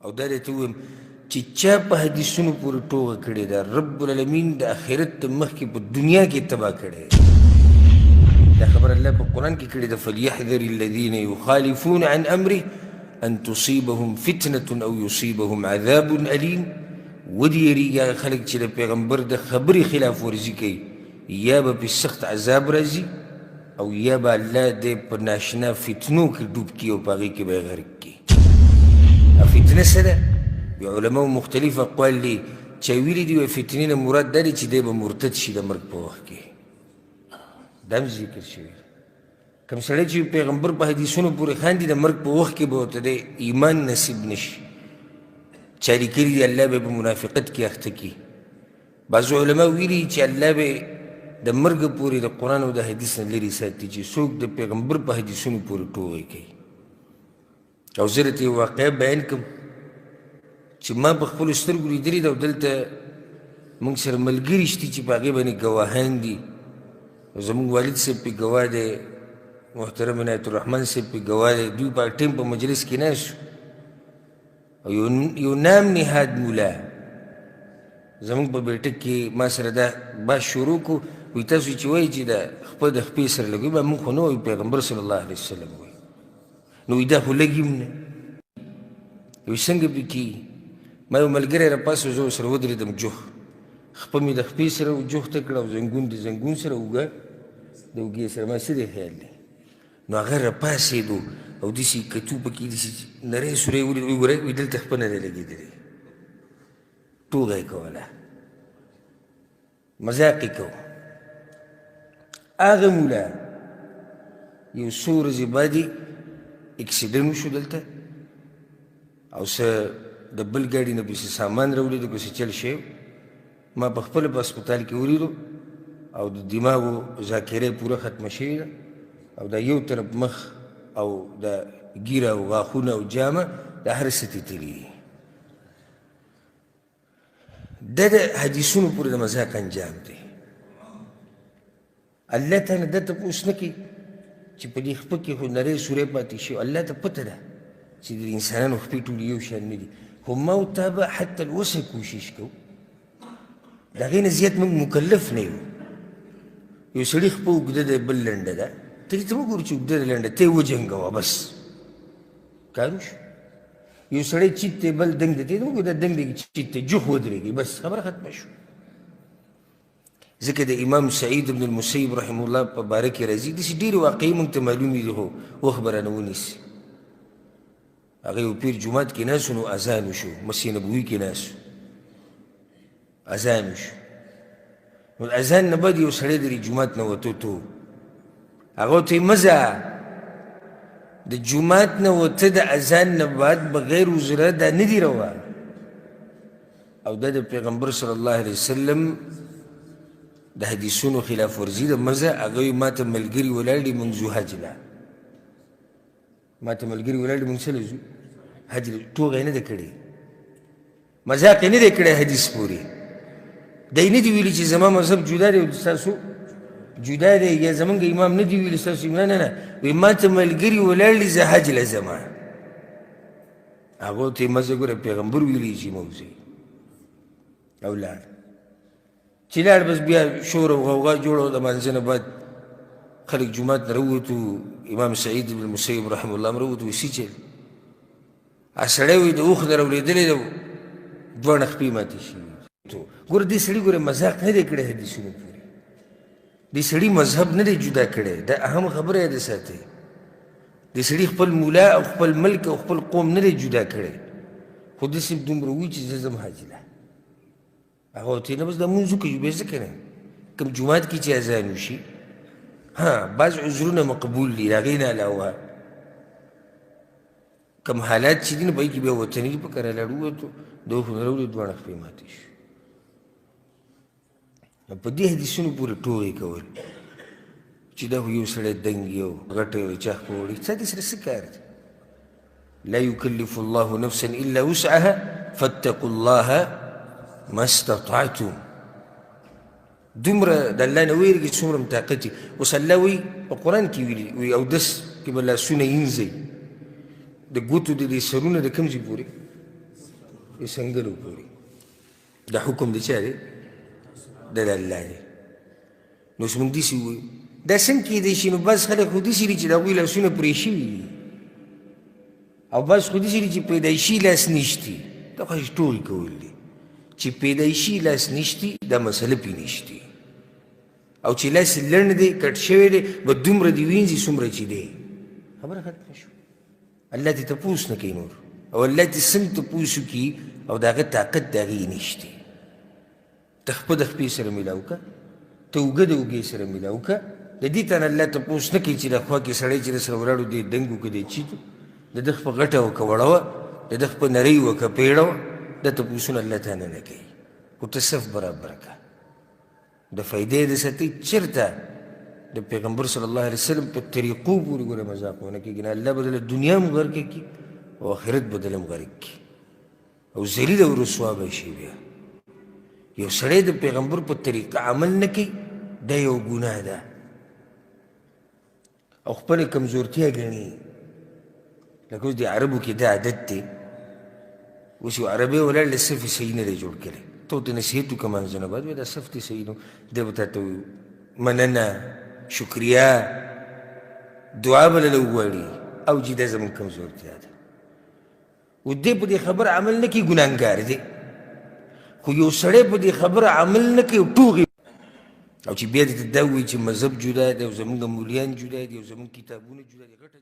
او دا درته ووایم چې چا په حدیثونو پورې ټوغه کړې ده رب العالمین د آخرت مخکې په دنیا کې تباه کړی دا خبر الله په قرآن کې کړې ده فليحذر الذين يخالفون عن امره ان تصيبهم فتنة او يصيبهم عذاب الیم ودې یریږي خلک چې د پیغمبر د خبرې خلاف ورزي کوي یا به پې سخت عذاب راځي او یا به الله دې په ناشنا فتنو کې ډوب کړي او په هغې کې به یې غرق کړي فتنه څه ده علماء مختلف اقوال دي چا ویلي دي فتنې نه مراد دا دی چې دی به مرتد شي د مرګ په وخت کې دا هم ذکر شوي کوم سړی چې پیغمبر په حدیثونو پورې خاندي د مرګ په وخت کې به ورته دی ایمان نصیب نشي چا لیکلي دي الله به په منافقت کې اخته کړي بعضو علما ویلي چې الله به د مرګ پورې د قرآن او د حدیث نه لرې ساتي چې څوک د پیغمبر په حدیثونو پورې ټوغې کوي او زه درته یو واقعه بیان کړم چې ما په خپلو سترګو لیدلې ده او دلته موږ سره ملګري شته چې په هغې باندې ګواهان دي او زموږ والد صاحب پې ګواه دی محترم عنایت الرحمن صاحب پې ګواه دی دوی په ټیم په مجلس کې ناست او یو نام نهاد مولا زموږ په بیټک کې ما سره دا بحث شروع کړو وایي تاسو چې وایي چې د خپې سره لګوي به موږ خو نه وایو پیغمبر صلی الله علیه وسلم وایي نو وایي دا خو لږ هم نه وایي څنګه پې کېږي ما یو ملګری راپاسه زه ورسره ودرېدم جوخ خپه مې د خپې سره جوخته کړه او زنګون د زنګون سره اوږه د اوږې سره ما څه دی خیال دی نو هغه راپاڅېدو او داسې کتو پکې داسې نری سوری ولید وایي ګوره وایي دلته خپه نه دی لګېدلی ټوغه یې کوله مذاق یې کو هغه مولا یو څو ورځې بعدې اکسیډنټ وشو دلته او څه د بل ګاډي نه پسې سامان راولیدو که څه چل شی ما په خپله په هسپتال کې ولیدو او د دماغو ذاکره یې پوره ختمه شوې ده او دا یو طرف مخ او د ګیره او غاښونه او جامه دا هر څه تېتلي دي دا د حدیثونو پورې د مذاق انجام دی الله تعالی دا تپوس نه کوي چې په دې خپه کې خو نری سوری پاتې شي الله ته پته ده چې د انسانانو خپې ټولې یو شان نه دي خو ما او تا به حتی الوسع کوشش کوو د هغې نه زیات موږ مکلف نه یو یو سړي خپه اوږده ده بل لنډه ده ته دې ته مه ګورو چې اوږده ده لنډه ته یې وجنګوه بس کار وشو یو سړی چیت دی بل دنګ دی ته یې ته مه ګورو دا دنګ دی چیت دی جوخ ودرېږي بس خبره ختمه شو ځکه د امام سعید بن المسیب رحمه الله په باره کې راځي داسې ډېرې واقعي موږ ته معلومې دي خو وخت به رانه ونیسي هغه یو پیر جومات کې ناست نو اذان وشو مسجد نبوي کې ناست اذان وشو نو اذان نه بعد یو سړی درې جومات نه وتو تو هغه ورته یې مه ځه د جومات نه وته د اذان نه بعد بغیر عذره دا نه دي روا او دا د پیغمبر صلی الله علیه وسلم د حدیثونو خلاف ورزي ده مه ځه هغه یې ما ته ملګري ولاړ دي موږ ځو حج له ما ته ملګري ولاړ دي موږ څه له ځو حج له ټوغه یې نه ده کړې مذاق یې نه دی کړی حدیث پورې دی نه دي ویلي چې زما مذهب جدا دی او ستاسو جدا دی یا زمونږ امام نه دي ویلي ستاسو نه نه نه وایي ما ته ملګري ولاړ دي زه حج له ځم هغو ته یې مه ځه ګوره پیغمبر ویلي چې مه وځئ او لاړ چې لاړ بس بیا شور او غوغا جوړه د لمانځه نه بعد خلک جومات نه راووتو امام سعید بن المسیب رحمه الله هم راووتو وایي څه چل سړی وایي د اوښ نه راولېدلی ده دواړه خپې ماتې شوي ګوره دې سړي ګوره مذاق نه دی کړی حدیثونو پورې دې سړي مذهب نه دی جدا کړی دا اهم خبره یې د ساتئ دې سړي خپل مولا او خپل ملک او خپل قوم نه دی جدا کړی خو داسې دومره وایي چې زه ځم حج له هغه ورته نه بس دا مونځ وکړو بیا څه کوې کوم جومات کې چې اذان وشي ها بعض عذرونه مقبول دي د هغې نه علاوه کوم حالات چې دي نو په هغې کې بیا وطني دي په کره لاړ ووتو د اوښو نه راولې دواړه خپې ماتې شو په دې حدیثونو پورې ټوغې کول چې دا خو یو سړی دنګ یو غټه یو چاخ په وړي ستا دې سره څه کار دی لا یکلف الله نفسا الا وسعها فاتقوا الله ما استطعتم دومره د الله نه ویرېږي څومره م طاقت وي اوس الله وایي په قرآن کې ویلي اودس کې به لاسونه وینځئ د ګوتو د دې سرونه د کوم ځای پورې سنګلو پورې دا حکم د چا دی؟ د الله دی. نو اوس موږ داسې ووایو دا څنګه کېدی شي؟ نو بعض خلک خو داسې دي چې د هغوی لاسونه پرې شوي دي او بعض خو داسې دي چې پیدایشي لاس نشتي. دا خو ټول کول دي چې پیدایشي لاس نشتي دا مسله پې نشتي او چې لاس لنډ دی کټ شوی دی به دومره دې وینځي څومره چې دی. خبره ختمه شوه. الله دې تپوس نه کوي نور او الله دې څنګه تپوس وکړي او د هغه طاقت د هغې نشتی. ته خپه د خپې سره میلاو که، ته اوږه د اوږې سره میلاو که. د دې ته نه الله تپوس نه کوي چې د خوا کې سړی چې سره ولاړو دی دنګ وکړه دی چیت د ده خپه غټه وکړه وړه وه د ده خپه نرۍ وکړه پیړه وه. دا تپوسونه الله تعالی نه کوي. خو ته صف برابر که د فایدې د ساتي چېرته د پیغمبر صلی الله علیه وسلم په طریقو پورې ګوره مذاق ونه کېږي. نه الله به دله دنیا هم غرقه کړي او آخرت به دله هم غرق کړي او ذلیل او رسوا به شي. بیا یو سړی د پیغمبر په طریقه عمل نه کوي دا یو ګناه ده او خپله کمزورتیا ګڼي. لکه اوس د عربو کې دا عادت دی، اوس یو عربی ولاړ له صف صحیح نه دی جوړ کړی، ته ورته نصیحت وکړه مانځه نه بعد وایي دا صف دې صحیح نو دی به تا ته مننه شکریه دعا به له وغواړي او چې دا زموږ کمزورتیا ده. و دې په دې خبره عمل نه کوي ګناهګار دی. خو یو سړی په دې خبره عمل نه کوي ټوغي او چې بیا دې ته دا ووایي چې مذهب جدا دی او زموږ مولیان جدا دي او زموږ کتابونه جدا دي غټه